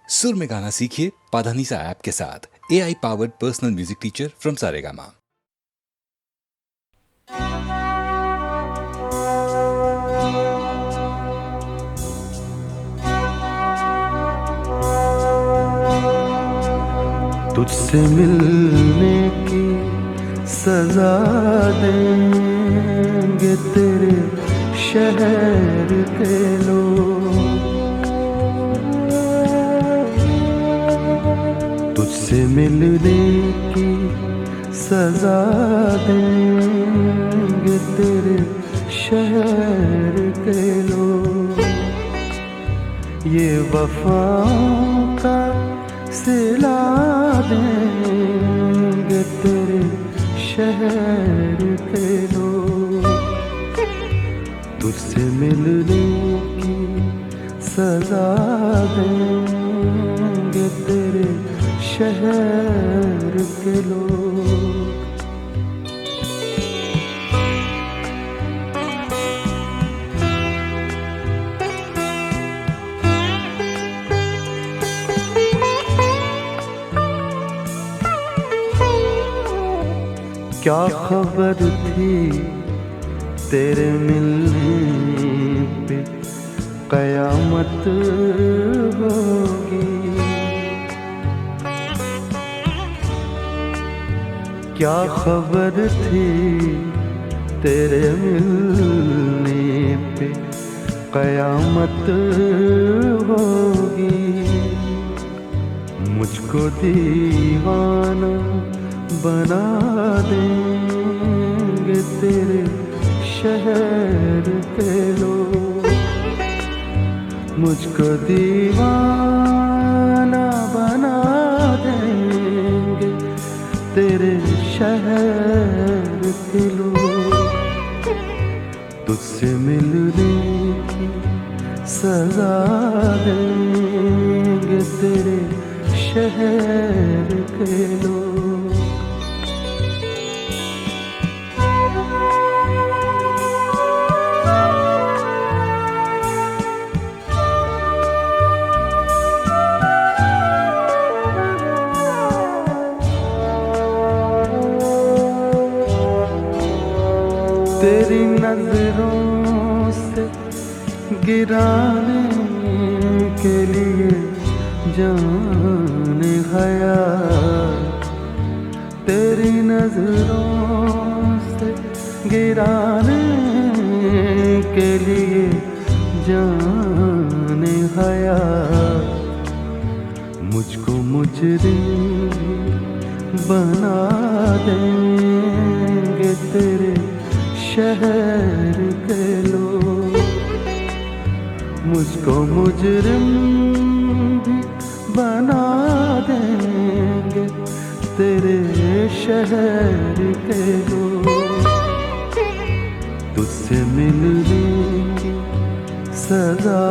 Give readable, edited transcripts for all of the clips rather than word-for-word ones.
सुर में गाना सीखिए पाधानीसा ऐप के साथ। AI powered personal music teacher from Saregama. तुझसे मिलने की सजा देंगे तेरे शहर के लोग, तुझसे मिलने की सजा देंगे तेरे शहर के लोग। ये वफाओं का सिला देंगे तेरे शहर के लोग, तुझसे मिलने की सजा देंगे तेरे शहर के लोग। क्या खबर थी तेरे मिलने पे कयामत होगी, क्या खबर थी तेरे मिलने पे कयामत होगी। मुझको दीवाना बना देंगे तेरे शहर के लोग, मुझको दीवाना बना देंगे तेरे शहर के लोग, तुझसे मिलने की सजा देंगे तेरे शहर के लोग। तेरी नजरों से गिराने के लिए जाने गया, तेरी नजरों से गिराने के लिए जाने गया। मुझको मुजरिम बना देंगे तेरे शहर के लोग, मुझको मुजरिम भी बना देंगे तेरे शहर के लोग, तुझसे मिलने की सजा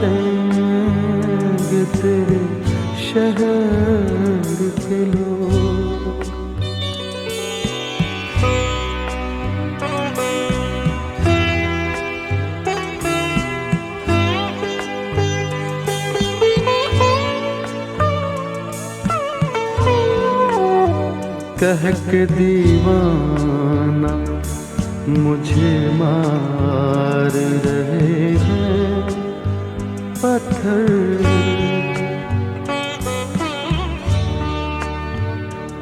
देंगे तेरे शहर के लोग। कह के दीवाना मुझे मार रहे हैं पत्थर,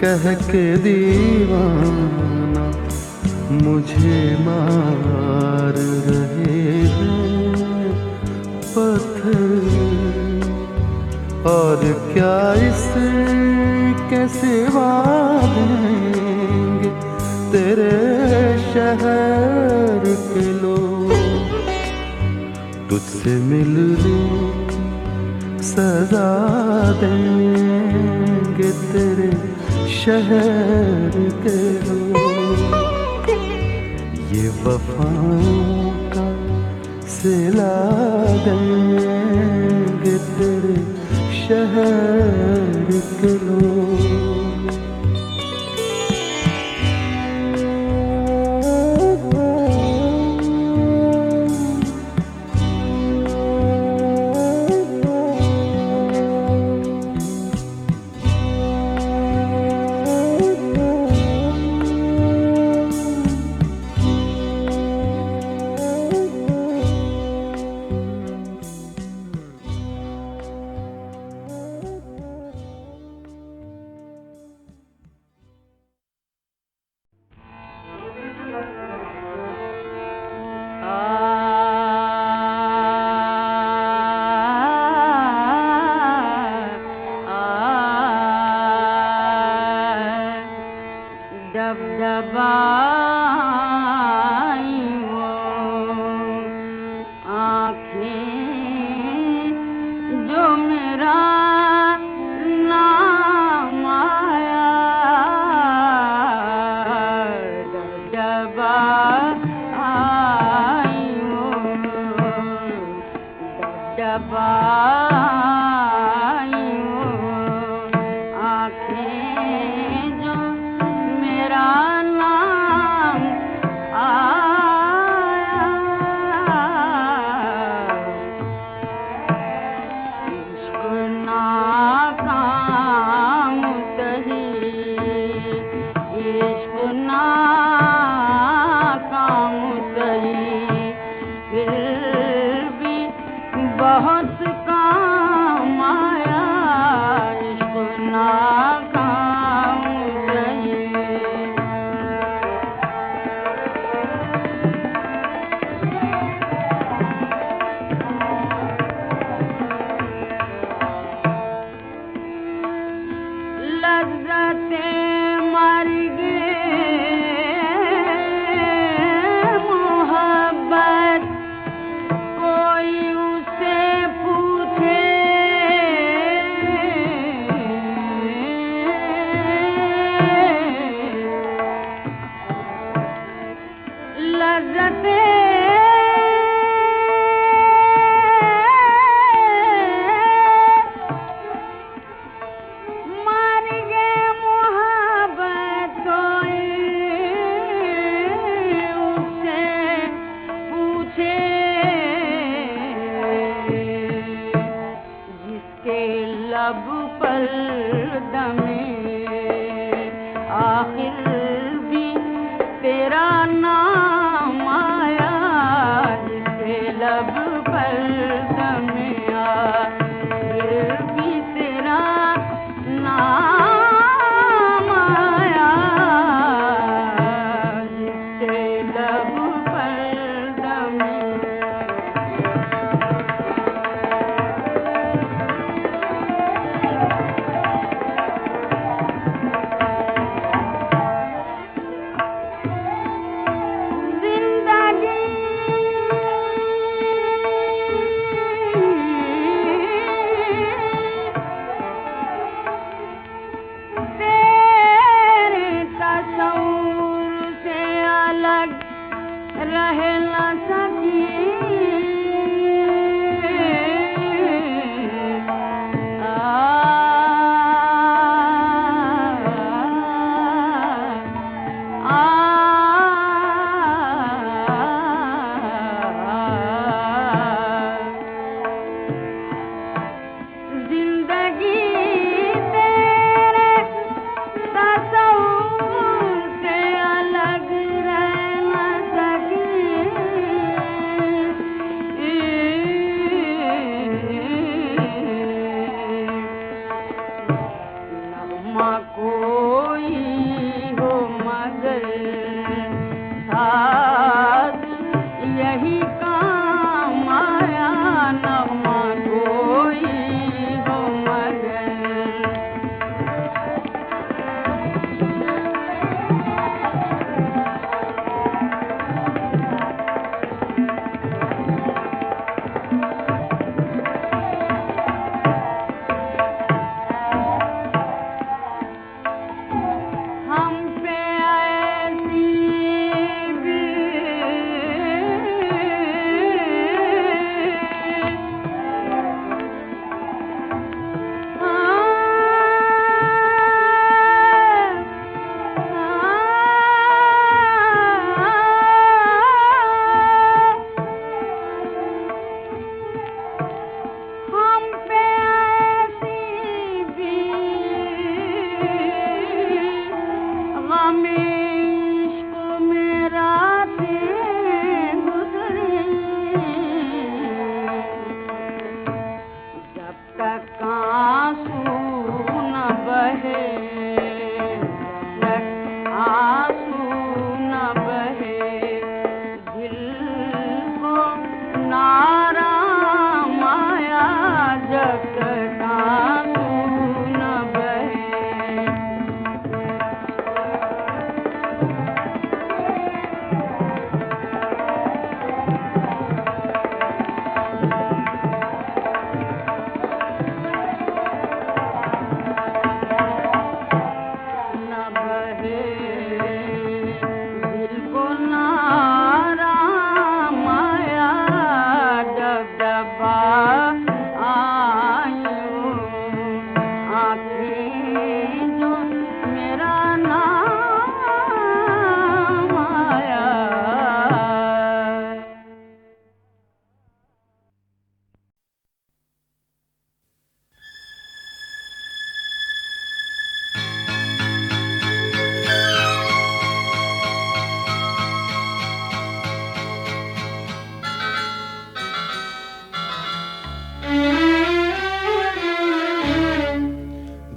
कह के दीवाना मुझे मार रहे हैं पत्थर, और क्या इसके सिवा देंगे तेरे शहर के लोग, तुझसे मिलने की सजा देंगे तेरे शहर के लोग। ये वफाओं का सिला देंगे तेरे शहर के लोग। के लब पर दमे, आखिर भी तेरा नाम आया, जिसके लब पर दमे, आखिर भी तेरा नाम आया, जिसके लब पर दमे। रह न सकी, जिंदगी तेरे तस्वुर से अलग रह न सकी, नगमा कोई हो मगर साथ यही काम आया, नगमा कोई हो मगर। हम पे ऐसी भी हम पे ऐसी भी गम इश्क में रातें गुजरी, जब तक आंसू न बहे, जब तक आंसू न बहे, दिल को नाराम आया, जब तक आंसू न बहे। न बहे, दिल को नाराम आया, दबदबा आयो, आँखें जो मेरा नाम आया।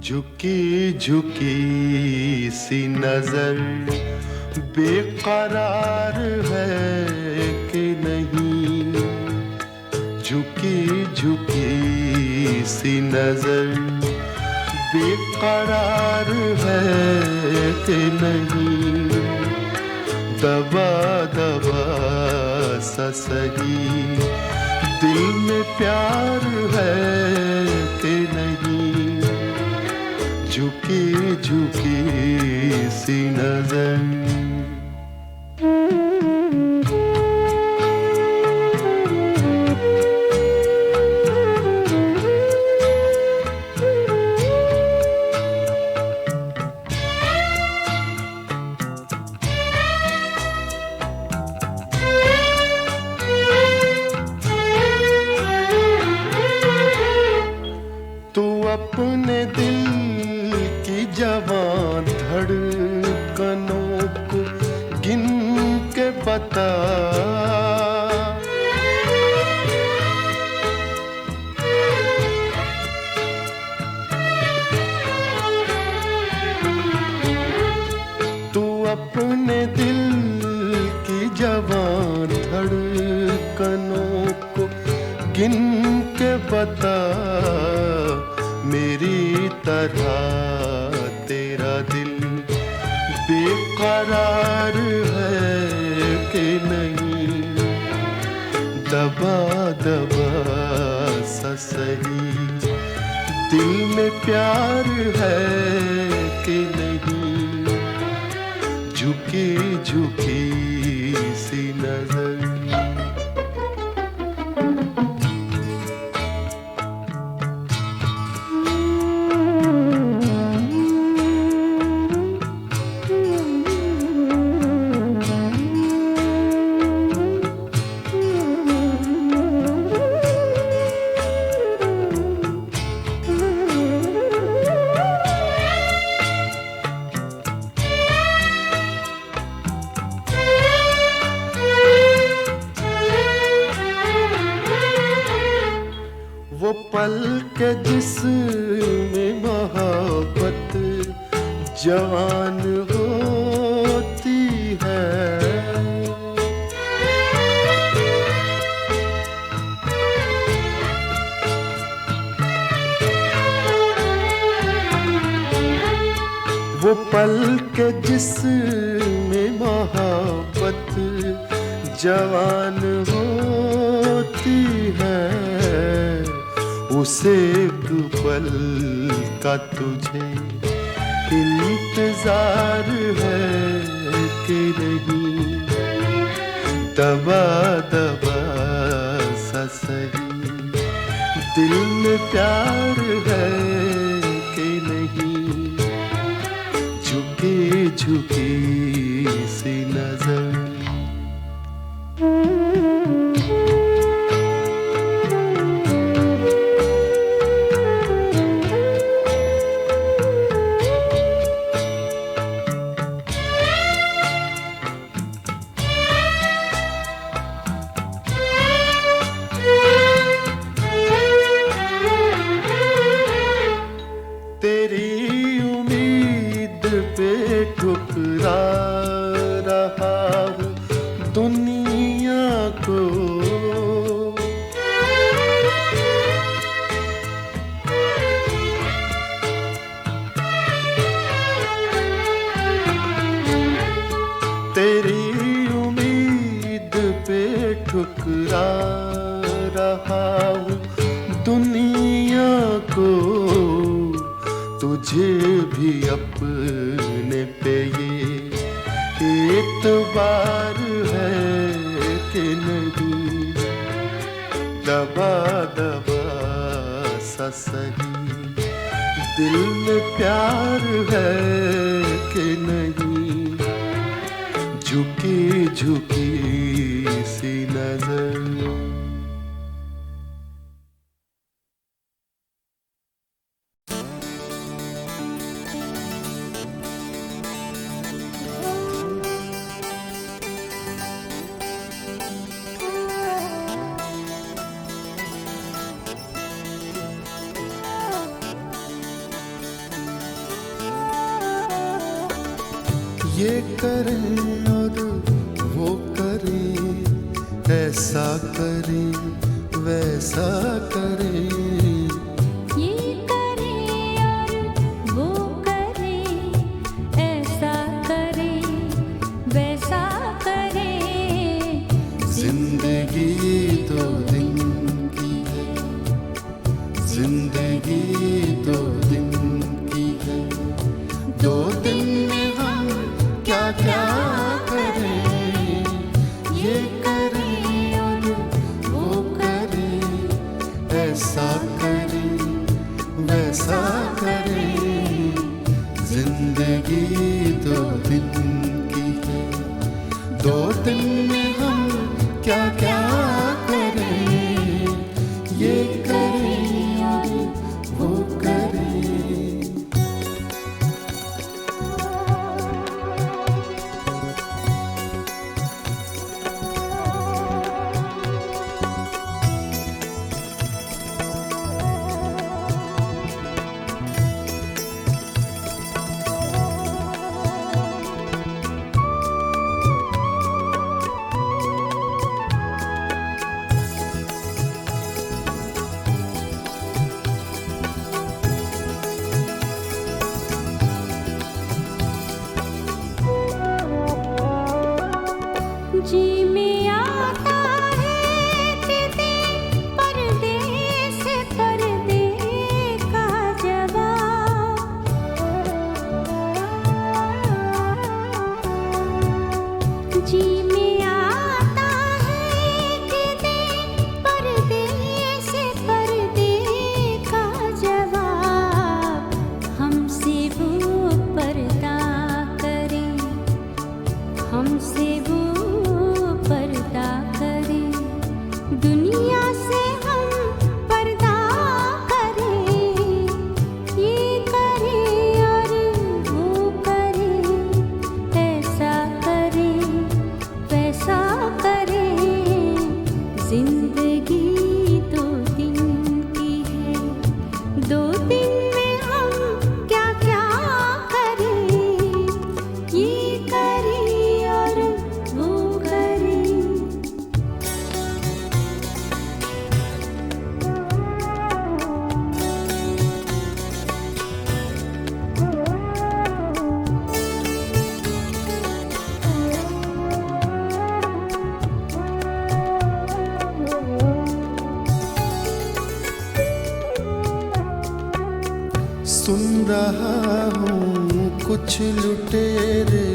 झुकी झुकी सी नजर बेकरार है कि नहीं, झुकी झुकी सी नजर बेकरार है कि नहीं, दबा दबा सा सही दिल में प्यार है कि नहीं, झुकी झुकी सी नजर। तू अपने दिल की जवां धड़कनों को गिन के बता। तू अपने दिल की जवां धड़कनों को गिन के बता। मेरी तरह तेरा दिल बेकरार है कि नहीं, दबा दबा सा सही दिल में प्यार है कि नहीं। झुकी झुकी सी नजर वो पल के जिसमें मोहब्बत जवान होती है। वो पल के जिसमें मोहब्बत जवान होती है। उसे एक पल का तुझे इंतजार है कि नहीं, दबा दबा सा सही दिल में प्यार है कि नहीं। झुकी झुकी सी नजर तेरी उम्मीद पे ठुकरा रहा हूँ दुनिया को। तेरी उम्मीद पे ठुकरा रहा हूँ दुनिया को। तुझे भी अपने पे ये एतबार है कि नहीं, दबा दबा सा सही दिल में प्यार है कि नहीं। झुकी झुकी सी नजर ये करें और वो करें, ऐसा करें वैसा करें। ये करें और वो करें, ऐसा करें वैसा करें। जिंदगी दो दिन की है, जिंदगी दो दिन की है। 2 दिन में हम क्या क्या करें। ये करें और वो करें, ऐसा करें वैसा करें। जिंदगी 2 दिन की है, 2 दिन में हम क्या क्या करें। ये करें और वो सुन रहा हूँ कुछ लुटेरे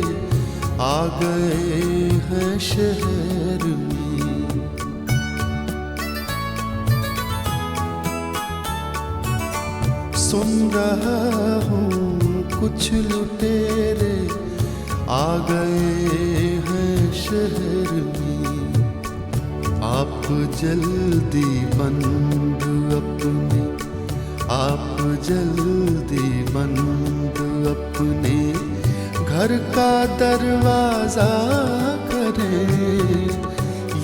आ गए हैं शहर में। सुन रहा हूँ कुछ लुटेरे आ गए हैं शहर में। आप जल्दी बंद अपने, आप जल्दी बंद अपने घर का दरवाजा करें।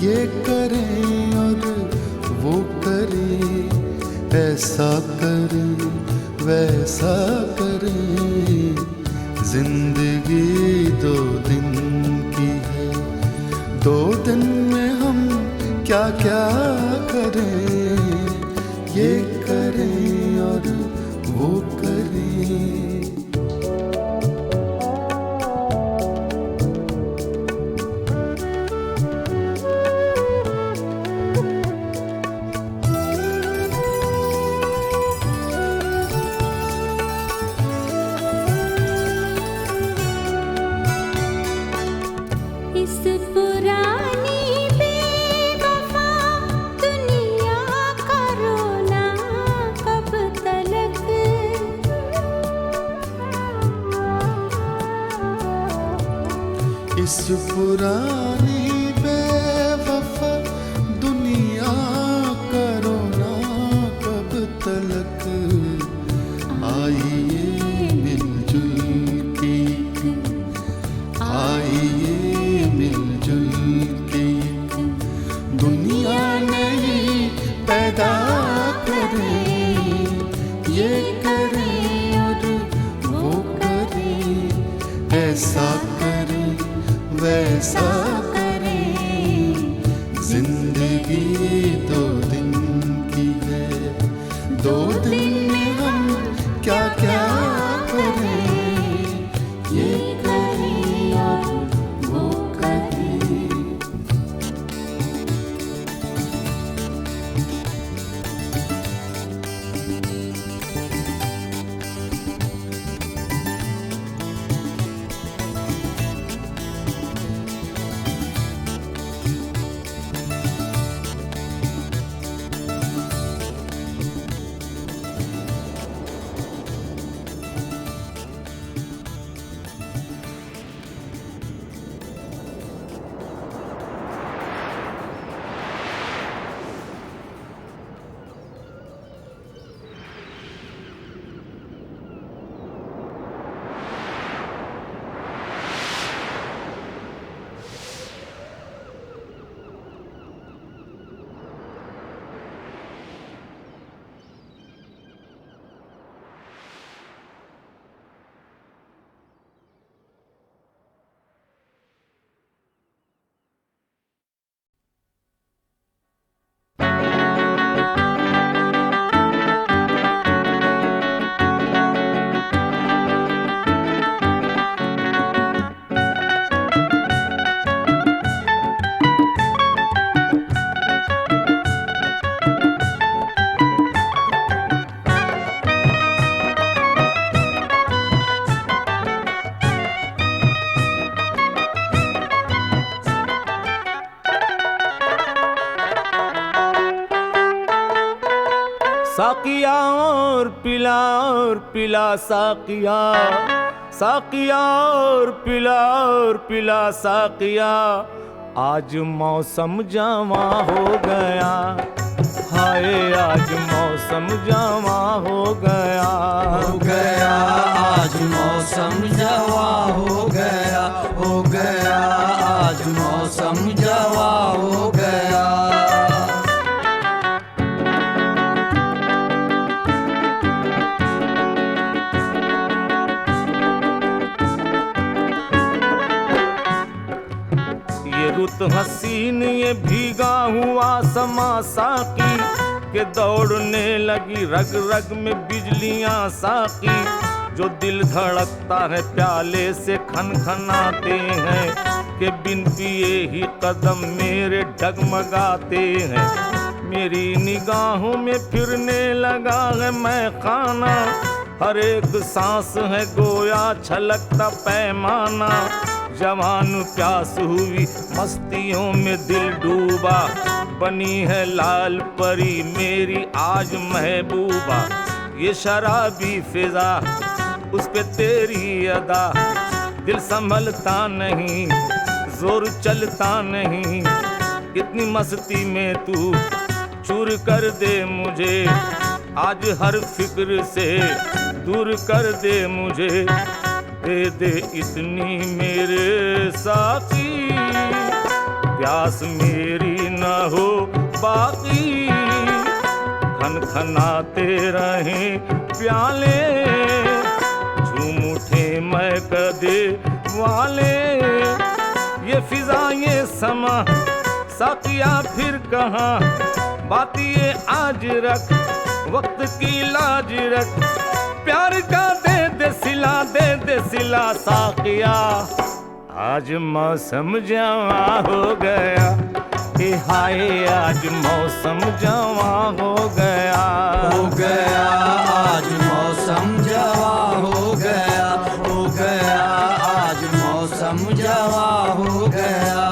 ये करें और वो करें, ऐसा करें वैसा करें। जिंदगी 2 दिन की है, 2 दिन में हम क्या क्या करें। ये करें और वो करें। इस पुरानी बेवफा दुनिया का रोना कब तलक। इस पुरानी बेवफा दुनिया का रोना कब तलक। आइए मिलजुल के, आइए मिलजुल के दुनिया नई पैदा करें। ये करें और वो करें, ऐसा करें वैसा करें। जिंदगी 2 दिन की है, 2 दिन में हम क्या क्या करें। ये करें और वो करें। साकिया और पिला साकिया, साकिया और पिला साकिया। आज मौसम जवा हो गया, हाय आज मौसम जवा हो गया। हो गया आज मौसम जवा हो गया, हो गया आज मौसम जवा हो गया। रुत हसीन ये भीगा हुआ समा साकी के दौड़ने लगी रग रग में बिजलियां साकी। जो दिल धड़कता है प्याले से खनखनाते हैं कि बिन पिए ही कदम मेरे डगमगाते हैं। मेरी निगाहों में फिरने लगा है मैं खाना, हर एक सांस है गोया छलकता पैमाना। जवान प्यास हुई मस्तियों में दिल डूबा, बनी है लाल परी मेरी आज महबूबा। ये शराबी फिजा उस पे तेरी अदा, दिल संभलता नहीं जोर चलता नहीं। इतनी मस्ती में तू चूर कर दे मुझे, आज हर फिक्र से दूर कर दे मुझे। दे दे इतनी मेरे साथी, प्यास मेरी न हो बाकी। खनखनाते रहें प्याले, झूम उठे मैं कदे वाले। ये फिजा ये समा साकिया फिर कहाँ, बात ये आज रख वक्त की लाज रख। प्यार का दे दे सिला साकिया। आज मौसम जवा हो गया, ए हाय आज मौसम जवा हो गया। हो गया आज मौसम जवा हो गया, हो गया आज मौसम जवा हो गया।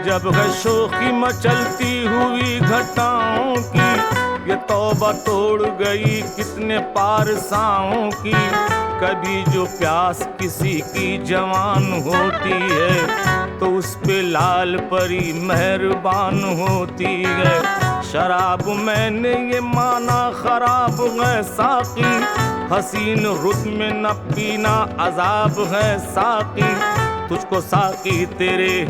जब है शोखी मचलती हुई घटाओं की, ये तौबा तोड़ गई कितने पारसाओं की। कभी जो प्यास किसी की जवान होती है, तो उस पे लाल परी मेहरबान होती है। शराब मैंने ये माना खराब है साकी, हसीन रुत में न पीना अजाब है साकी। तुझको साकी तेरे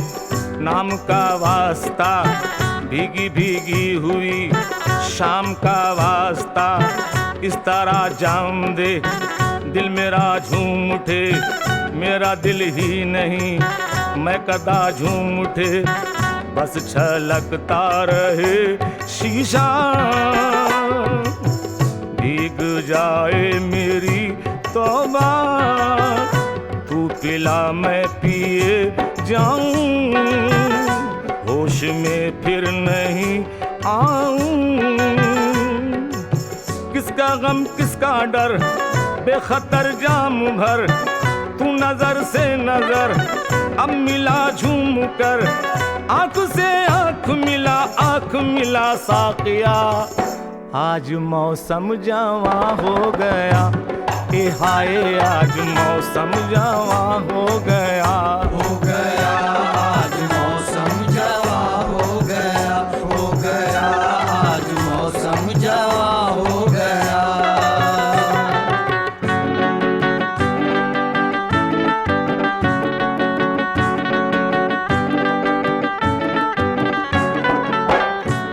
नाम का वास्ता, भीगी भीगी हुई शाम का वास्ता। इस तरह जाम दे दिल मेरा झूम उठे, मेरा दिल ही नहीं मैं कदा झूम उठे। बस छलकता रहे शीशा, भीग जाए मेरी तौबा। तू पिला मैं पिए जाऊं, होश में फिर नहीं आऊं। किसका गम किसका डर बेखतर जाम भर, तू नजर से नजर अब मिला झूम कर। आंख से आंख मिला साकिया। आज मौसम जवा हो गया, ए हाय आज मौसम जवा हो गया। हो गया आज मौसम जवा हो गया, हो गया आज मौसम जवा हो गया।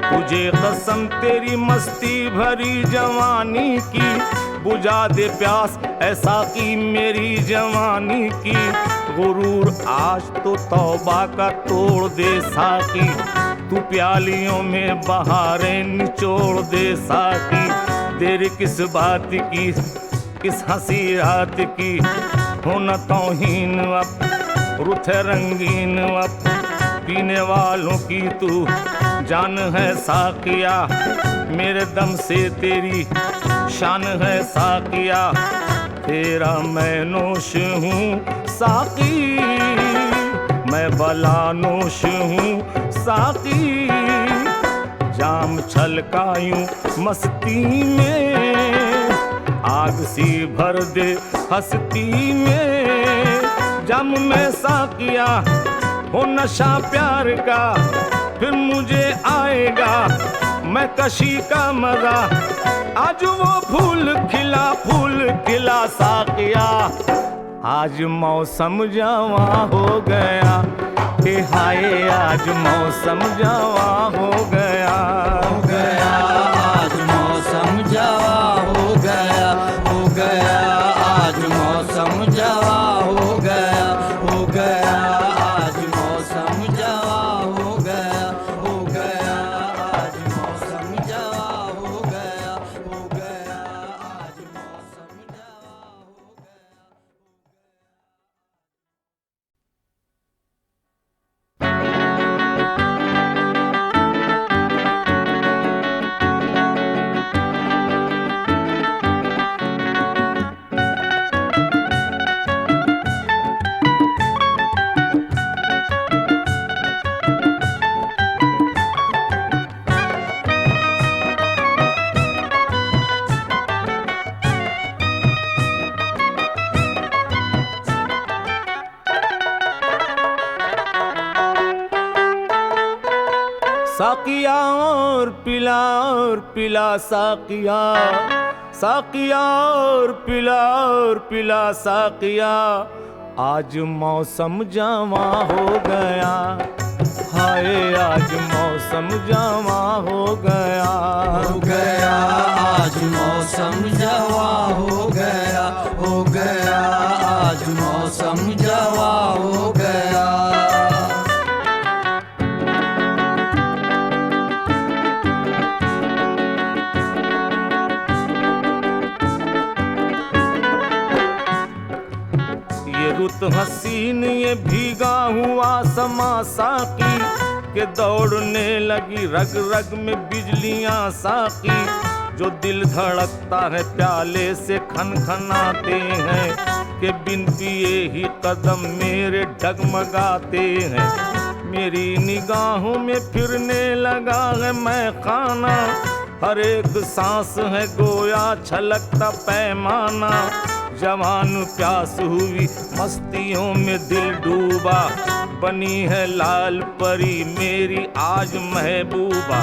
तुझे कसम तेरी मस्ती भरी जवानी की, बुझा दे प्यास ऐसा की मेरी जवानी की। गुरूर आज तो तौबा का तोड़ दे साकी, तू प्यालियों में बहारें निचोड़ दे साकी। देर किस बात की किस हंसी रात की, हो न तौहीन अब रुत रंगीन अब। पीने वालों की तू जान है साकिया, मेरे दम से तेरी शान है साकिया। तेरा मैं नोश हूँ साकी, मैं बला नोश हूँ साकी। जाम छलकायूं मस्ती में, आग सी भर दे हस्ती में। जम में साकिया हो नशा प्यार का, फिर मुझे आएगा मैं कशी का मजा। आज वो फूल खिला साकिया। आज मौसम जवा हो गया, हे हाय आज मौसम जवा हो गया। हो गया आज मौसम जवा हो गया, हो गया आज मौसम जवा हो गया, हो गया आज मौसम जवा हो गया, हो गया आज मौसम जवा हो गया, हो गया आज मौसम जवा हो गया। साकिया और पिला साकिया, साकिया और पिला साकिया, आज मौसम जवा हो गया, हाय आज मौसम जवा हो गया, हो गया आज मौसम जवा हो गया, हो गया आज मौसम जवा हो गया। रुत हसीन ये भीगा हुआ समा साकी, के दौड़ने लगी रग रग में बिजलियां साकी, जो दिल धड़कता है प्याले से खनखनाते हैं, कि बिन पिए ही कदम मेरे डगमगाते हैं। मेरी निगाहों में फिरने लगा है मैं खाना, हर एक सांस है गोया छलकता पैमाना, जवान प्यास हुई मस्तियों में दिल डूबा, बनी है लाल परी मेरी आज महबूबा।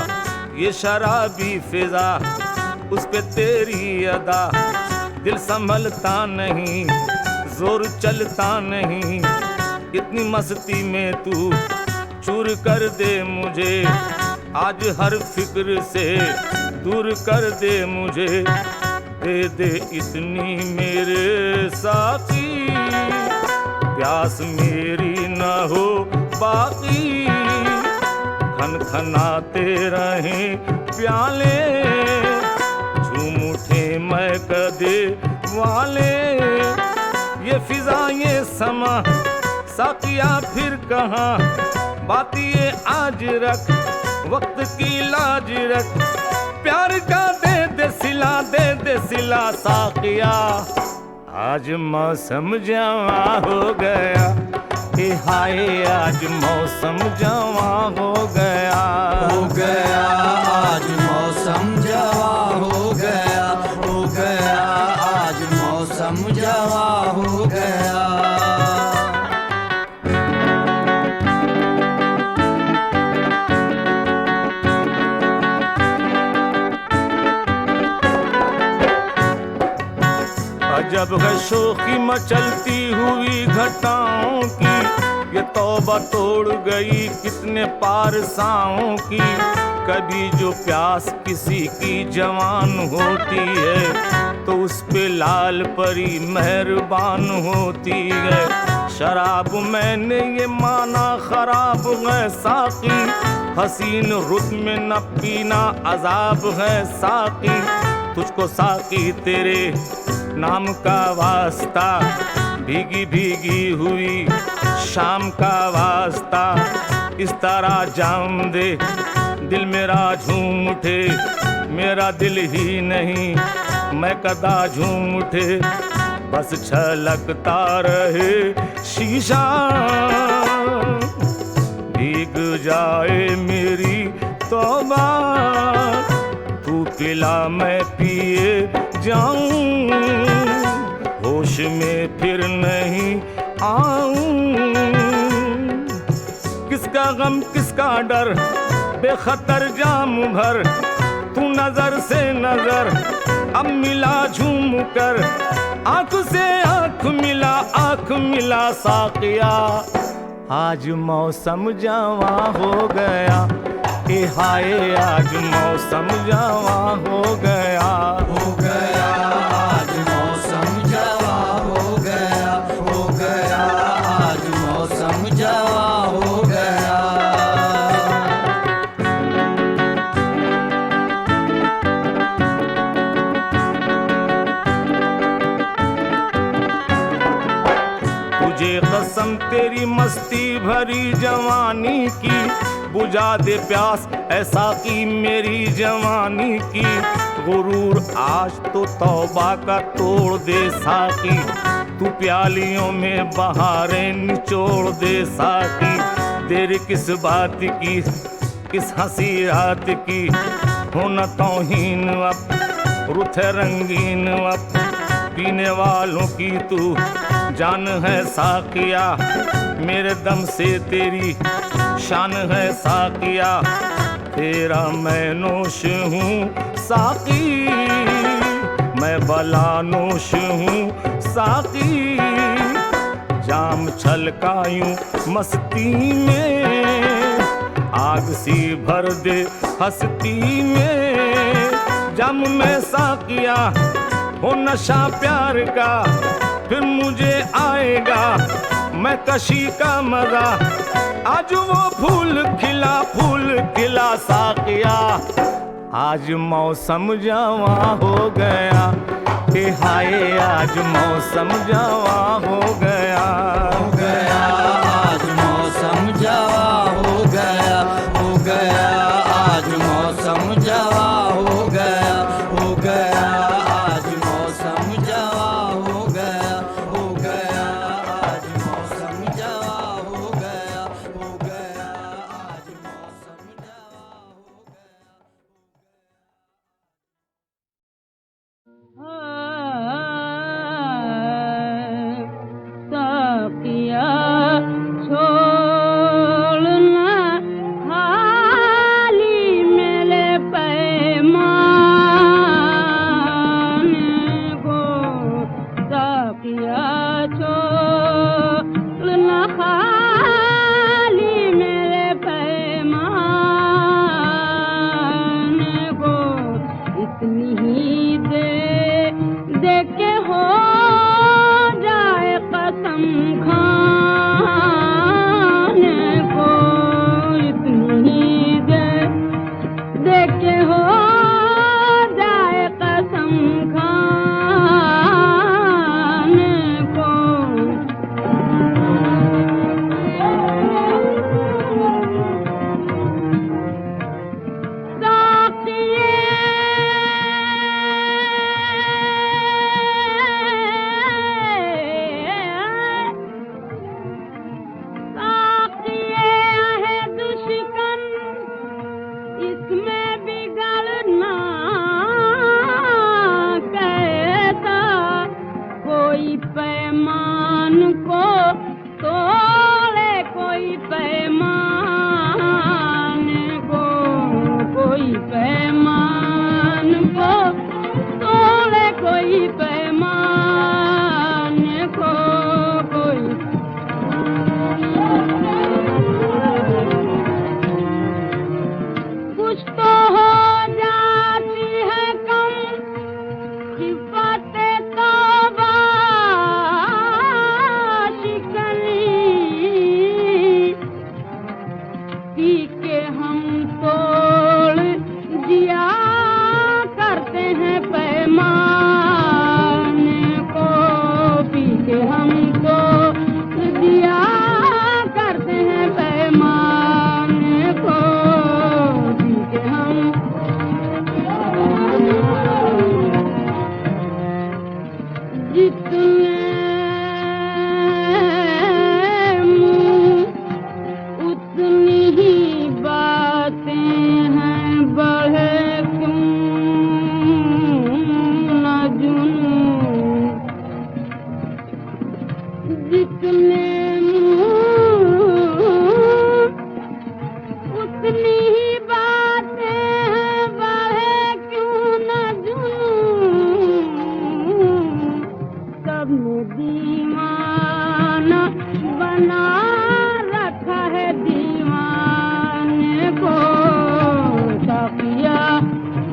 ये शराबी फिजा उस पे तेरी अदा, दिल संभलता नहीं जोर चलता नहीं, इतनी मस्ती में तू चूर कर दे मुझे, आज हर फिक्र से दूर कर दे मुझे, दे दे इतनी मेरे साथी, प्यास मेरी न हो बाकी, खनखनाते रहे प्याले, झूम उठे मैं कदे वाले, ये फिजा ये समा साकिया फिर कहाँ, बात ये आज रख वक्त की लाज रख, प्यार का दे दे सिला साकिया, आज मौसम जवा हो गया, ए हाय आज मौसम जवा हो गया, हो गया आज मौसम जवा हो गया, हो गया आज मौसम जवा हो गया। जब है शोखी मचलती हुई घटाओं की, ये तौबा तोड़ गई कितने पारसाओं की, कभी जो प्यास किसी की जवान होती है, तो उस पे लाल परी मेहरबान होती है। शराब मैंने ये माना खराब है साकी, हसीन रुत में न पीना अजाब है साकी, तुझको साकी तेरे नाम का वास्ता, भीगी भीगी हुई शाम का वास्ता, इस तरह जाम दे दिल मेरा झूम उठे, मेरा दिल ही नहीं मैं कदा झूम उठे, बस छलकता रहे शीशा, भीग जाए मेरी तौबा, तू पिला मैं पिए जाऊं, होश में फिर नहीं आऊं, किसका गम किसका डर बेखतर जाम भर, तू नजर से नजर अब मिला झूम कर, आंख से आंख मिला साकिया, आज मौसम जवा हो गया, ए हाय आज मौसम जवा हो गया, हो गया आज मौसम जवा हो गया, हो गया आज मौसम जवा हो गया। तुझे कसम तेरी मस्ती भरी जवानी की, बुझा दे प्यास ऐसा की मेरी जवानी की, गुरूर आज तो तौबा का तोड़ दे साकी, तू प्यालियों में बहारें निचोड़ दे साकी, देर किस बात की किस हंसी रात की, हो न तौहीन अब रुत रंगीन अब, पीने वालों की तू जान है साकिया, मेरे दम से तेरी शान है साकिया, तेरा मैं नोश हूँ साकी, मैं बलानोश हूँ साकी। जाम छलकायूं मस्ती में, आग सी भर दे हस्ती में। जम में साकिया हो नशा प्यार का, फिर मुझे आएगा मैं कशी का मजा। आज वो फूल खिला साकिया, आज मौसम जवां हो गया। कि हाय आज मौसम जवां हो गया, हो गया आज मौसम जवां हो गया, हो गया आज मौसम जवां हो गया, हो गया आज मौसम जवां हो गया, हो गया आज मौसम जवां हो गया, हो गया आज मौसम जवां हो गया। साकिया छोड़ना खाली मेरे पैमान को। साकिया छोड़ना खाली मेरे पैमान को। इतनी ही दे के हो जाए कसम खाने को। इतनी ही दे के हो जाए कसम खाने को। इसमें बिगड़ना कैसा, कोई पैमान को तोड़े, कोई पैमान को, कोई पैमान को तोड़े, कोई पैमान को, कोई कुछ तो हो जाती है कम सिफाते तौबा शिकनी। पी के हम तोड़ दिया करते हैं पैमान को। पी के हम तोड़ दिया करते हैं पैमान को। जितने मुँह उतनी ही बातें हैं, बढ़े क्यों न जुनून। जितने मुँह उतनी ही बातें हैं, बढ़े क्यों न जुनून। सबने दीवाना बना रखा है दीवाने को। साकिया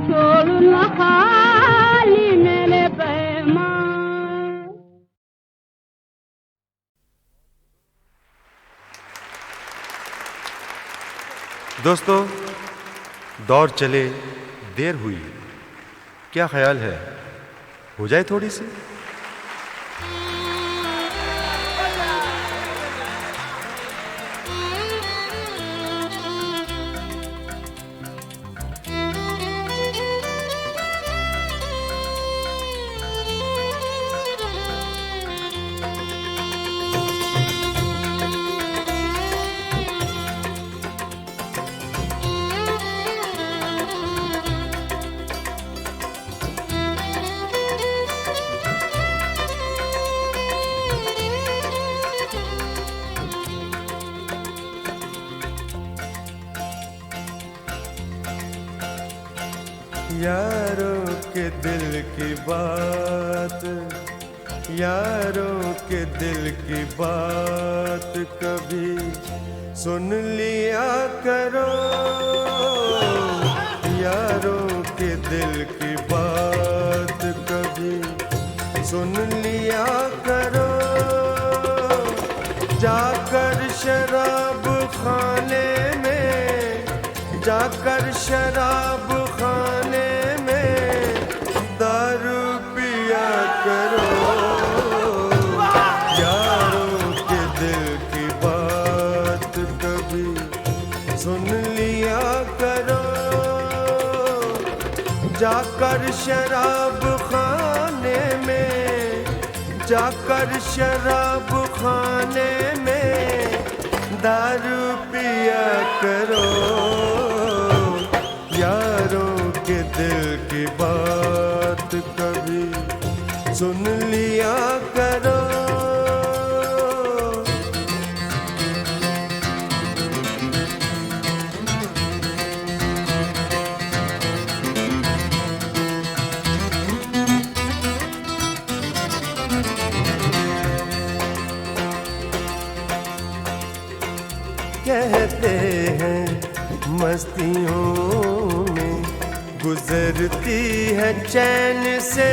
छोड़ना खाली मेरे पैमान। दोस्तों, दौड़ चले देर हुई, क्या ख्याल है हो जाए थोड़ी सी? यारों के दिल की बात, यारों के दिल की बात कभी सुन लिया करो। यारों के दिल की बात कभी सुन लिया करो। जाकर शराब खाने में, जाकर शराब खाने में दारू पिया करो। यारों के दिल की बात कभी सुन लिया करो। जाकर शराब खाने में, जाकर शराब खाने में दारू पिया करो। यारों के दिल की बात कभी सुन लिया करो। कहते हैं मस्तियों में गुजरती है चैन से।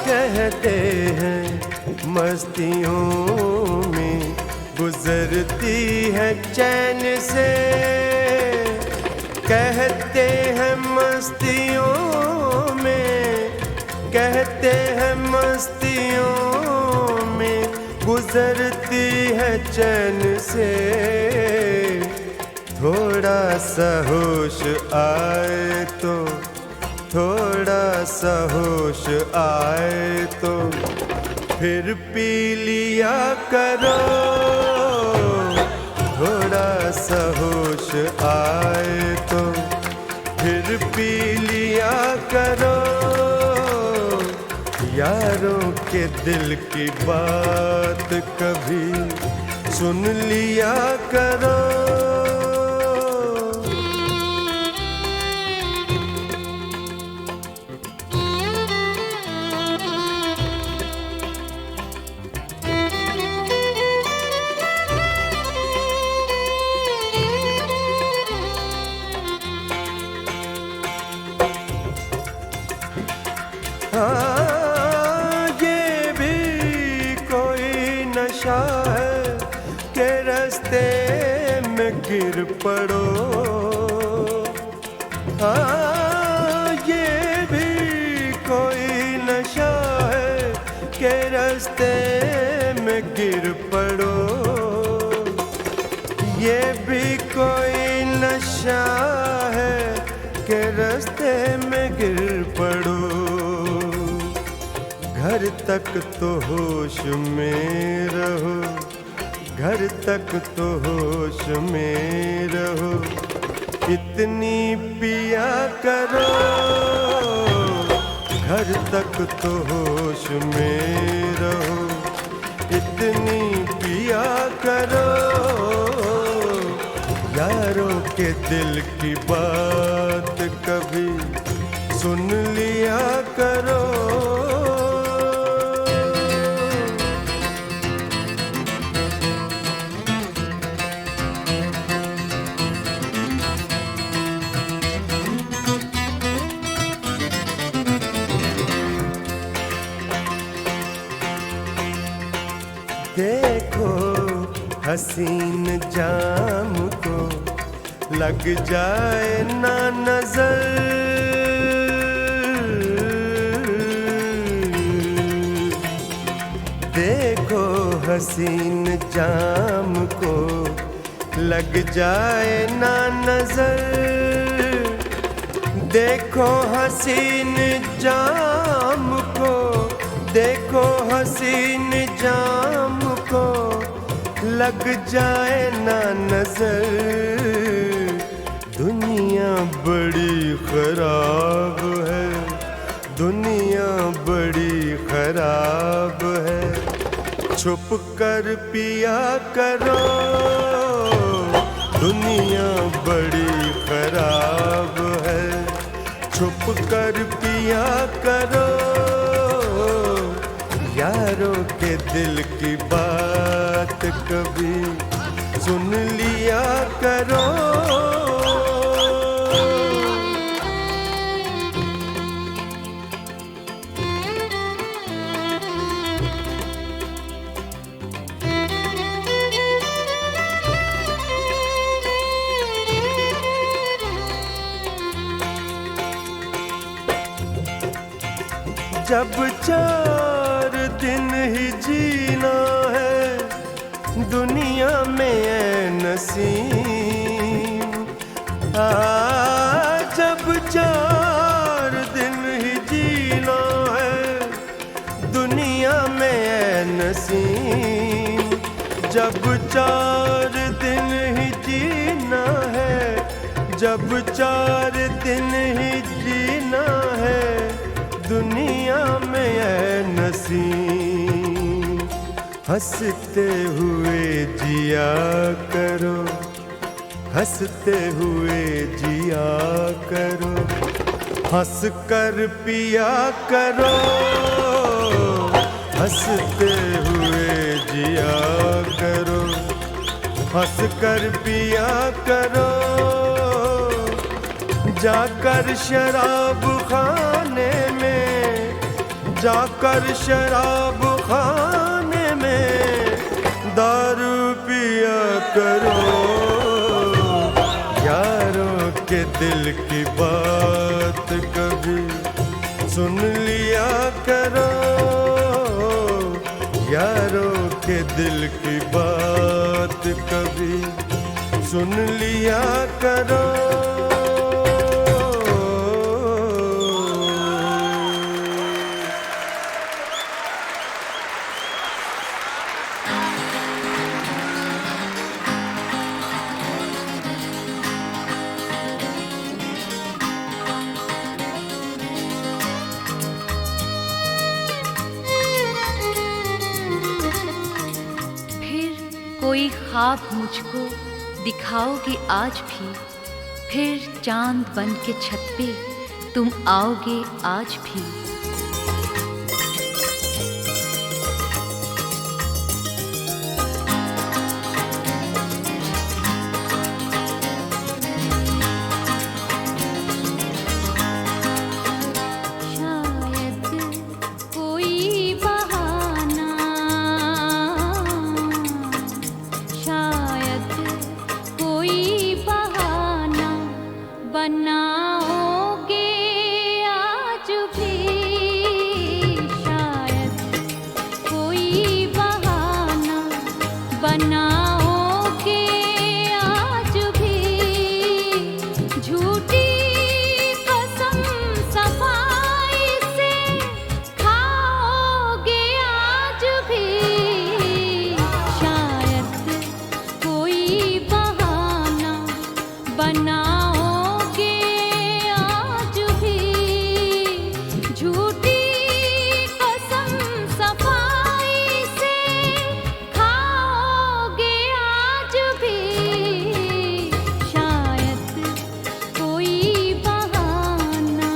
कहते हैं मस्तियों में गुजरती है चैन से। कहते हैं मस्तियों में, कहते हैं मस्तियों में गुजरती है चैन से। थोड़ा सा होश आए तो, थोड़ा सा होश आए तो फिर पी लिया करो। थोड़ा सा होश आए तो फिर पी लिया करो। यारों के दिल की बात कभी सुन लिया करो। हाँ, ये भी कोई नशा है कि रास्ते में गिर पड़ो। हाँ, ये भी कोई नशा है कि रास्ते में गिर पड़ो। ये भी कोई नशा है कि रास्ते में गिर पड़ो। घर तक तो होश में रहो, घर तक तो होश में रहो। इतनी पिया करो। घर तक तो होश में रहो, इतनी पिया करो। यारों के दिल की बात कभी सुन लिया करो। देखो हसीन जाम को लग जाए ना नजर। देखो हसीन जाम को लग जाए ना नजर। देखो हसीन जाम को, देखो हसीन जाम को लग जाए ना नजर। दुनिया बड़ी खराब है, दुनिया बड़ी खराब है। छुप कर पिया करो। दुनिया बड़ी खराब है, छुप कर पिया करो, यारों के दिल की बात कभी सुन लिया करो। जब 4 दिन ही जीना है दुनिया में ऐ नसीम, जब 4 दिन ही जीना है दुनिया में ऐ नसीम, जब 4 दिन ही जीना है, जब 4 दिन ही जीना है दुनिया में ऐ नसीम। हंसते हुए जिया करो, हंसते हुए जिया करो, हंस कर पिया करो, हंसते हुए जिया करो, हंस कर पिया करो। जाकर शराब खाने में, जाकर शराब खाने में दारू पिया करो, यारों के दिल की बात कभी सुन लिया करो, यारों के दिल की बात कभी सुन लिया करो। कोई ख्वाब मुझको दिखाओगे आज भी, फिर चांद बन के छत पे तुम आओगे आज भी। बनाओगे आज भी, शायद कोई बहाना बनाओगे आज भी, झूठी कसम सफाई से खाओगे आज भी, शायद कोई बहाना बनाओगे आज भी, झूठी कसम सफाई से खाओगे आज भी, शायद कोई बहाना।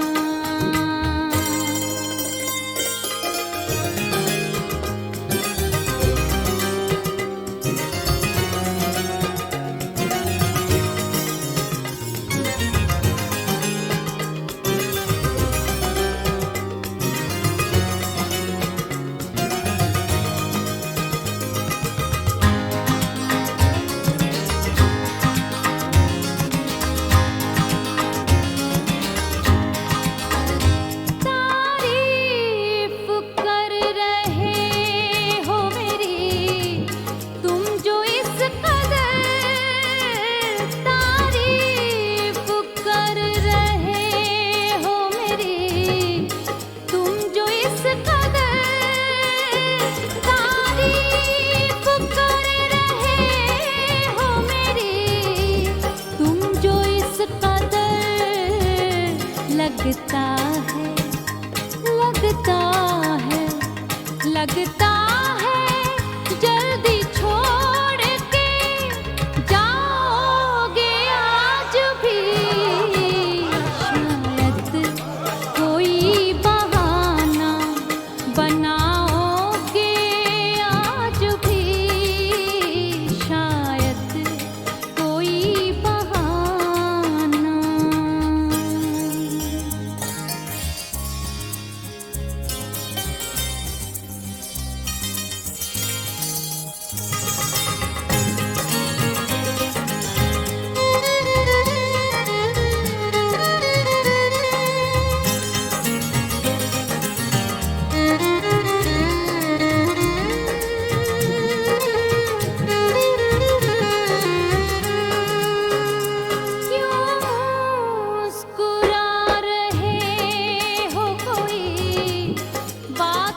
तारीफ कर रहे हो मेरी तुम जो इस कदर, तारीफ कर रहे हो मेरी तुम जो इस कदर, तारीफ कर रहे हो मेरी तुम जो इस कदर, लगता है लगता है लगता है जल्दी छोड़ के जाओगे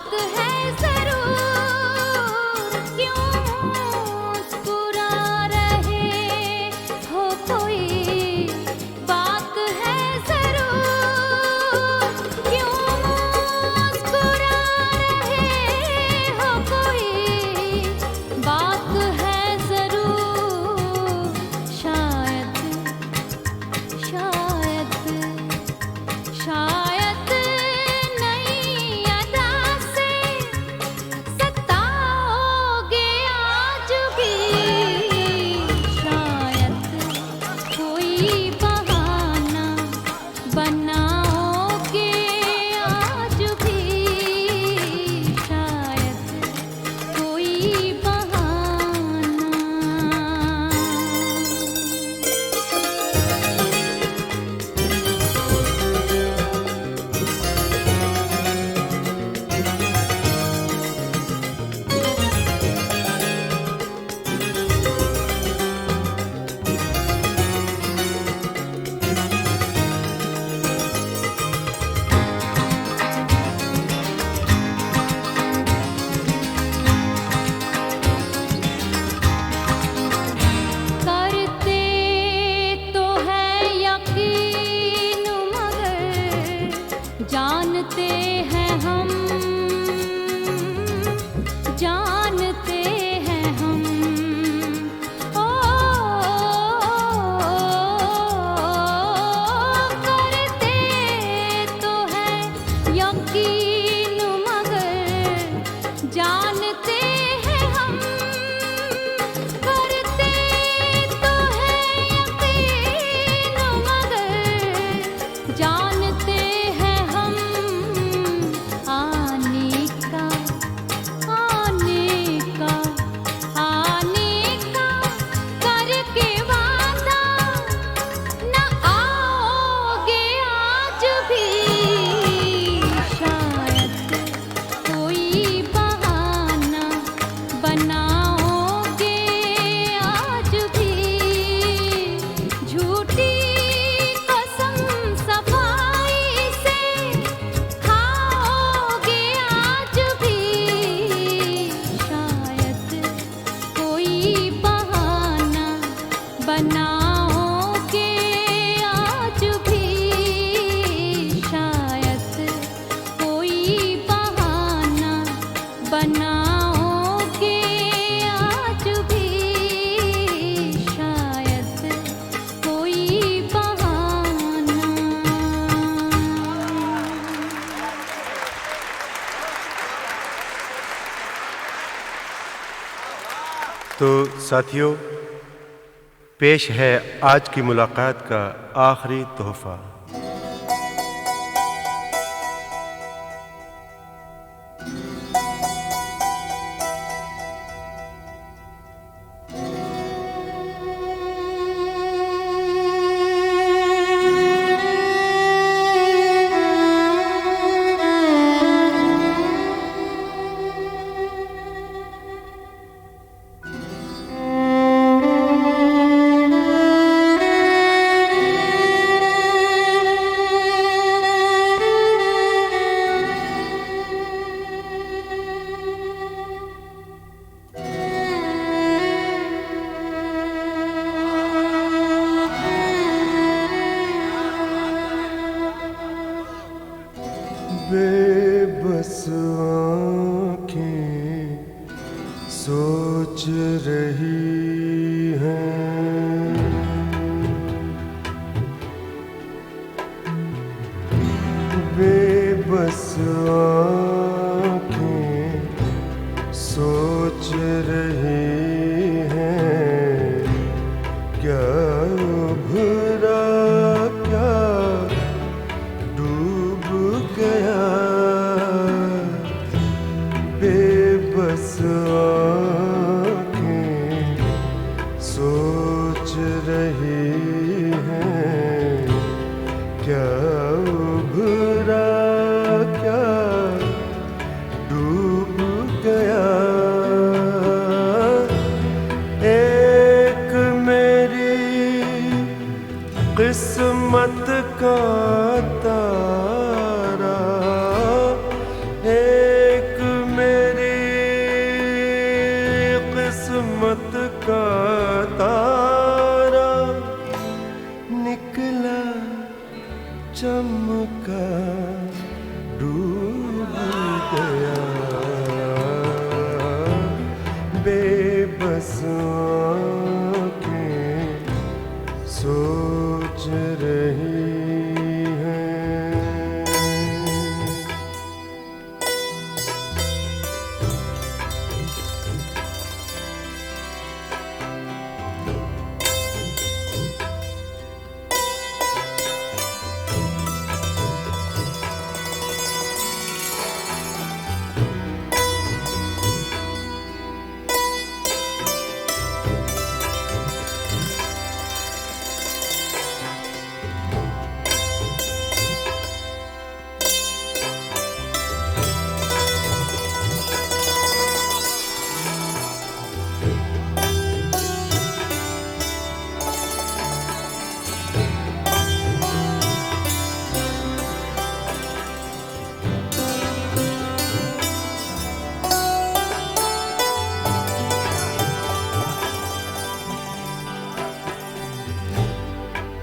बात है जरूर, क्यों मुस्कुरा रहे हो कोई, बात है जरूर, क्यों मुस्कुरा रहे हो कोई, बात है जरूर। शायद शायद शायद नई अदा से सताओगे आज भी, शायद कोई बहाना बनाओगे आज भी, शायद कोई बहाना। करते तो है यकीन मगर जानते हैं हम, जानते हैं हम, ओ करते तो है यकीन मगर जानते हैं हम, करते तो है यकीन मगर जानते हैं हम, आने का करके वादा न आओगे आज भी, शायद कोई बहाना बनाओगे आज भी, झूठी कसम सफाई से खाओगे आज भी, शायद कोई बहाना बनाओगे आज भी, शायद कोई बहाना बनाओगे आज भी, शायद कोई बहाना। तो साथियों, पेश है आज की मुलाकात का आखिरी तोहफा। बेबस आँखें सोच रही हैं, बेबस आँखें सोच रही हैं, क्या उभरा क्या डूब गया, बेबस आँखें सोच रही हैं, क्या उभरा क्या डूब गया। एक मेरी किस्मत का तारा, एक किस्मत का तारा निकला चमका डूब गया बेबस आँखें सोच रही हैं।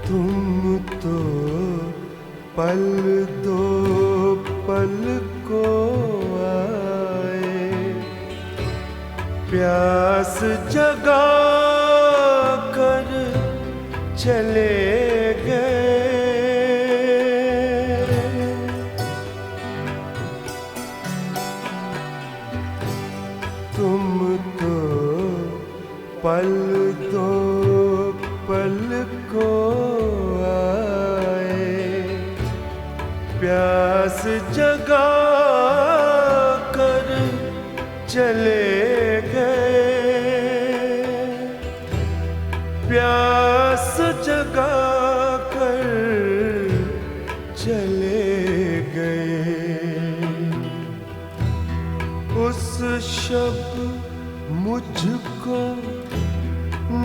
तुम तो पल दो पल को आए, प्यास जगा कर चले गए। तुम तो पल दो पल को प्यास जगा कर चले गए, प्यास जगा कर चले गए। उस शब मुझको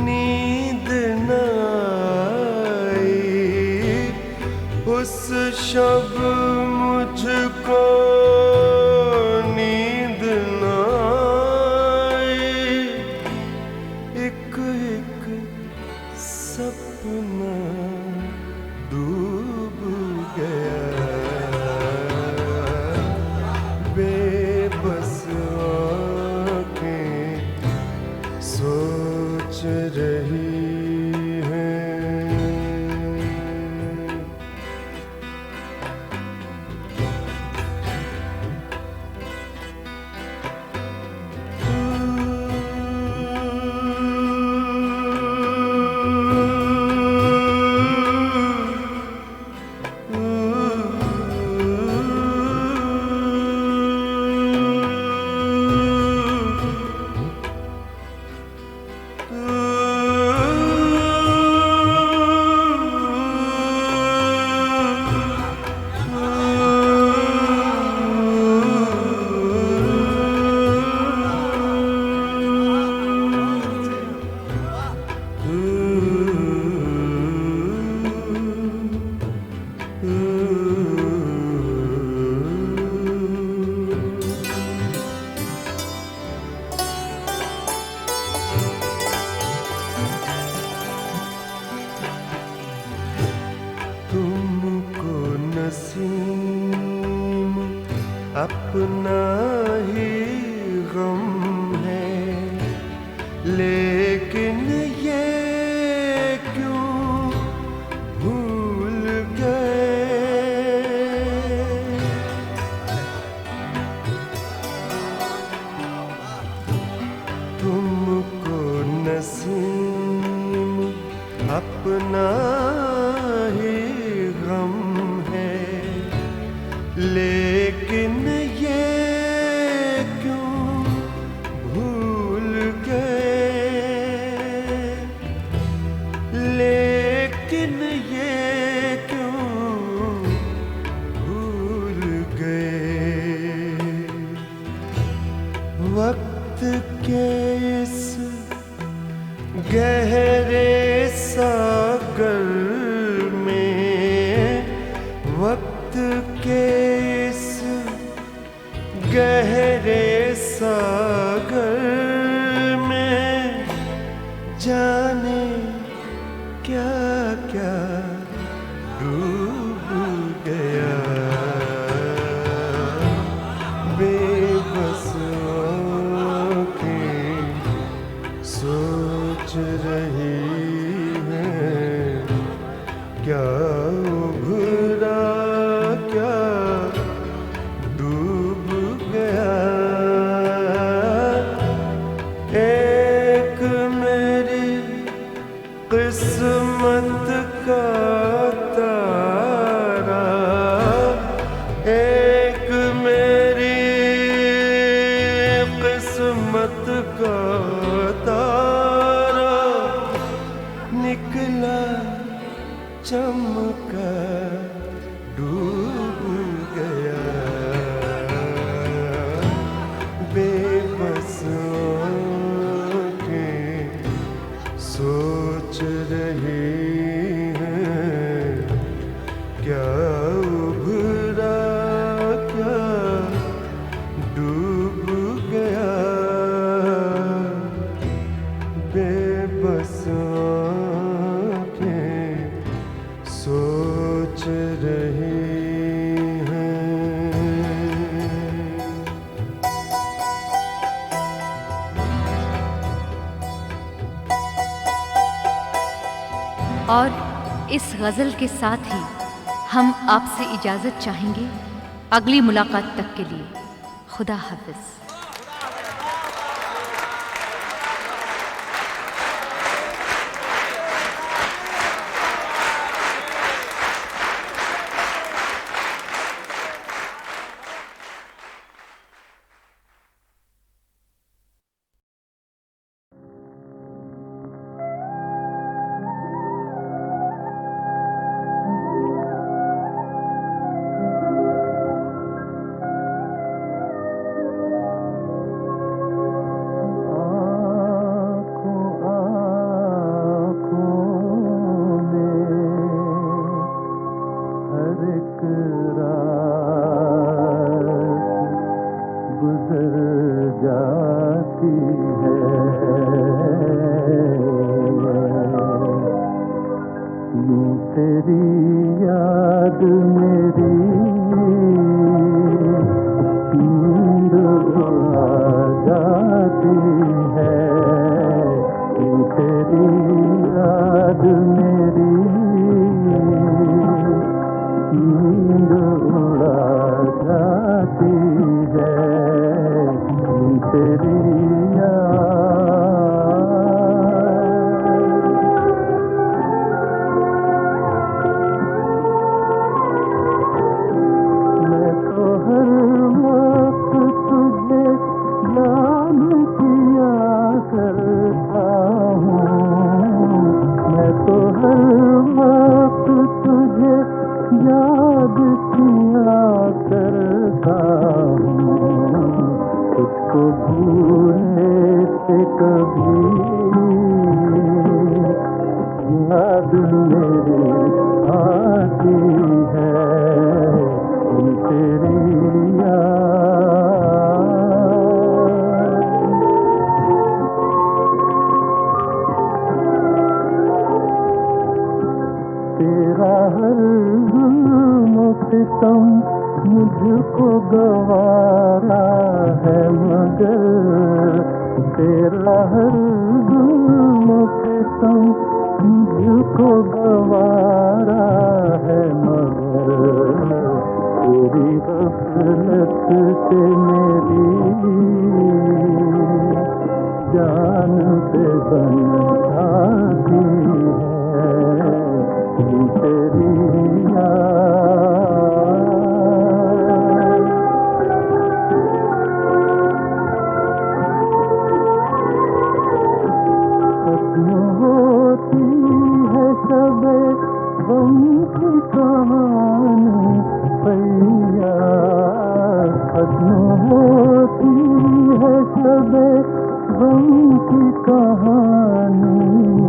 नींद न आई, उस शब मुझको नींद न आई। एक एक सपना डूब गया, बेबस आँखें सोच रही तुमको नसीम अपना ही गम है, लेकिन ये क्यों भूल गए। तुमको नसीम अपना ही गम है, लेकिन ये क्यों भूल गए, लेकिन ये क्यों भूल गए। वक्त के इस गहरे सागर में, वक्त के इस गहरे सागर में किस्मत का तारा निकला चमका डूब गया। बेबस आँखें सोच रही हैं क्या उभरा क्या डूब गया। बेबस आँखें सोच रही हैं। और इस गज़ल के साथ ही हम आपसे इजाज़त चाहेंगे अगली मुलाकात तक के लिए। खुदा हाफ़िज़। मुझको गवारा है मगर तेरा हर मुझको गवारा है मगर तेरी गफलत से मेरी जान पे बन जाती है तेरी होती है सब गम की कहानी भैया खत्म होती है सब गम की कहानी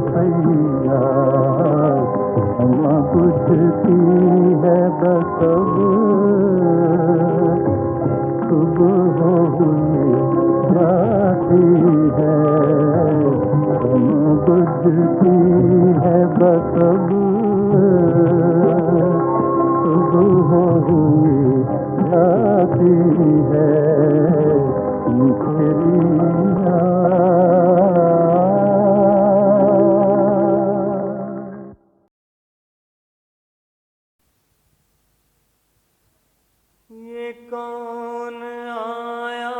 भैया क्षमा बुझती है बस अब सुबह हुई जाती है बुझती है बस अब सुबह हुई जाती है ये कौन आया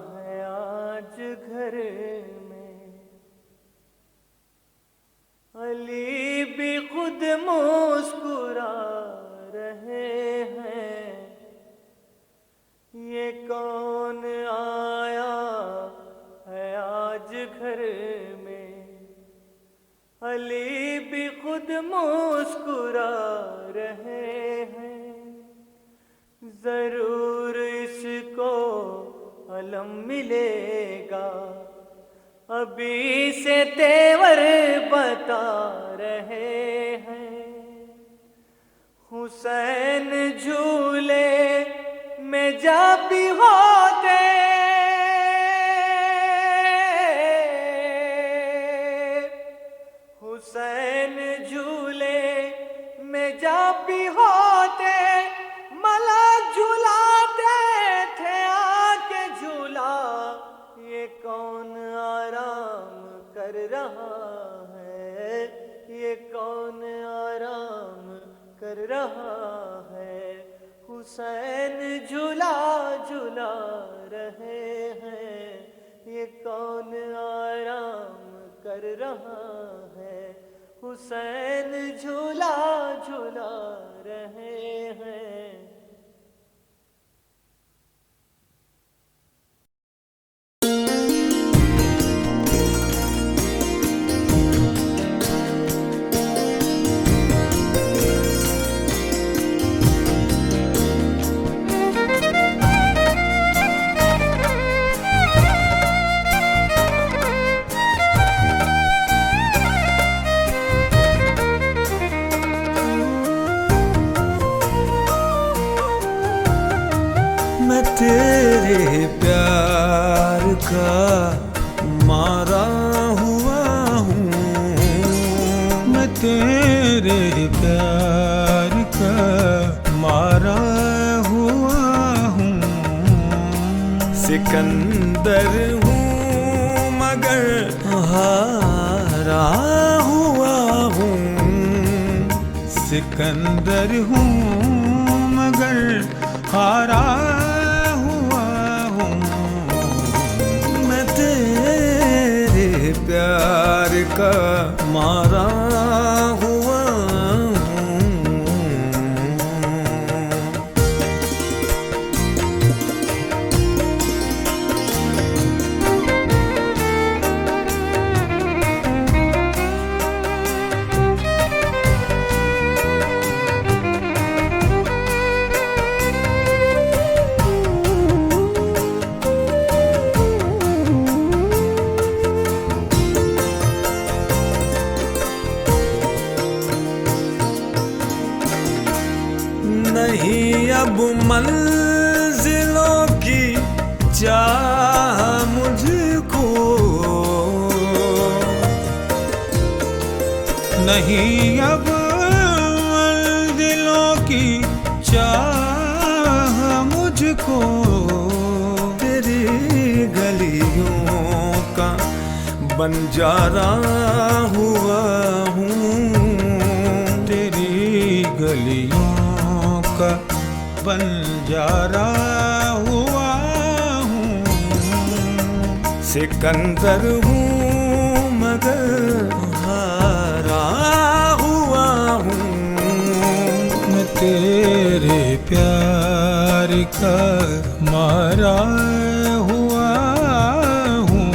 है आज घर में खुद मुस्कुरा रहे हैं, जरूर इसको अलम मिलेगा। अभी से तेवर बता रहे हैं, हुसैन झूले में जब भी होते हुसैन झूले में जब भी होते मलक झूलाते थे आके झूला। ये कौन आराम कर रहा है, ये कौन आराम कर रहा है। हुसैन झूला झूला रहे हैं, ये कौन आराम कर रहा है। हुसैन झूला झूला रहे हैं। तेरे प्यार का मारा हुआ हूँ, मैं तेरे प्यार का मारा हुआ हूँ। सिकंदर हूँ मगर हारा हुआ हूँ, सिकंदर हूँ मगर हारा प्यार का मारा हुआ अब मंजिलों की चाह मुझको नहीं, अब मंजिलों की चाह मुझको। तेरी गलियों का बंजारा हुआ हूँ, तेरी गलियों का बंजारा हुआ हूँ। सिकंदर हूँ मगर हारा हुआ हूँ, मैं तेरे प्यार का मारा हुआ हूँ।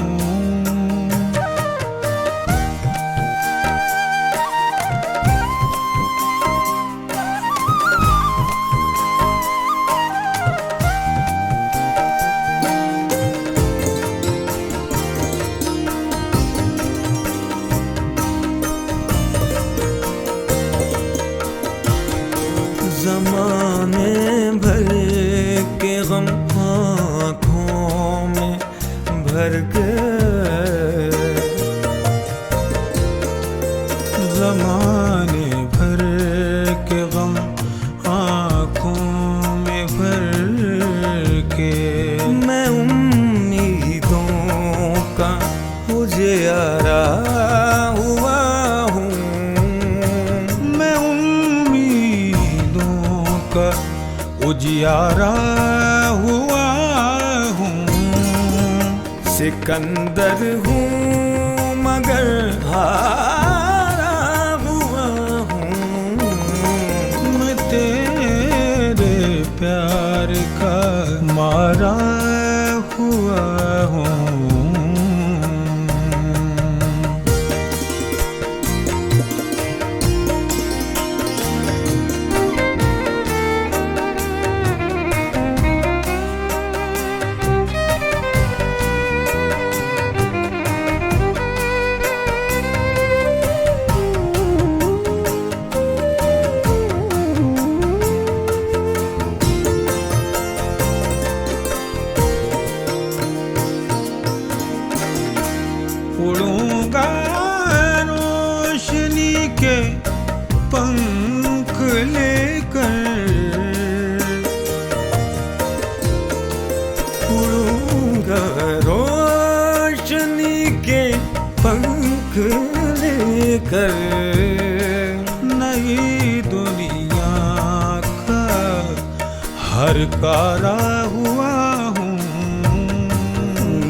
ज़माने भर के गम आँखों में भर गए, ज़माने भर के गम आँखों में भर के। मैं उम्मीदों का उजियारा हुआ हूँ, मैं उजियारा हुआ हूँ। सिकंदर हूँ मगर हारा हुआ हूँ, मैं तेरे प्यार का मारा हुआ हूँ। जाएगा रोशनी के पंख लेकर, नई दुनिया का हर कारा हुआ हूँ,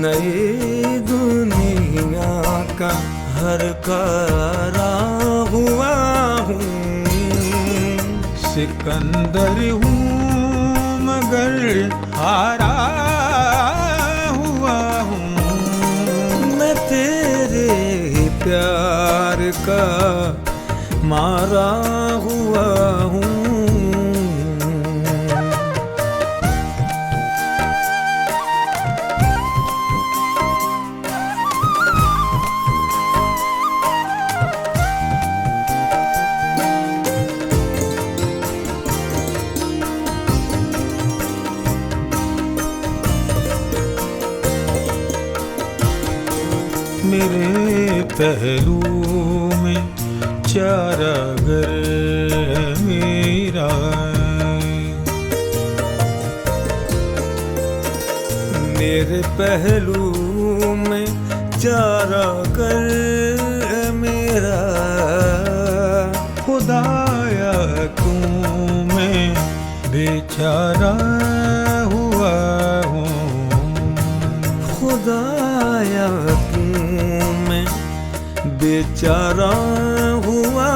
नई दुनिया का हर कारा हुआ हूँ। सिकंदर हूँ मगर हारा हुआ हूँ, मैं तेरे प्यार का मारा हुआ हूँ। मेरे पहलू में चारागर मेरा, मेरे पहलू में चारागर मेरा, खुदाया क्यों मैं बेचारा हुआ हूँ, खुदाया मैं बेचारा हुआ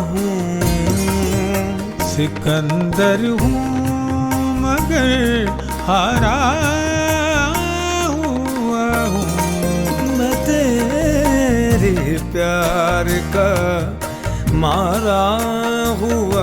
हूँ। सिकंदर हूँ मगर हारा हुआ हूँ, मैं तेरे प्यार का मारा हुआ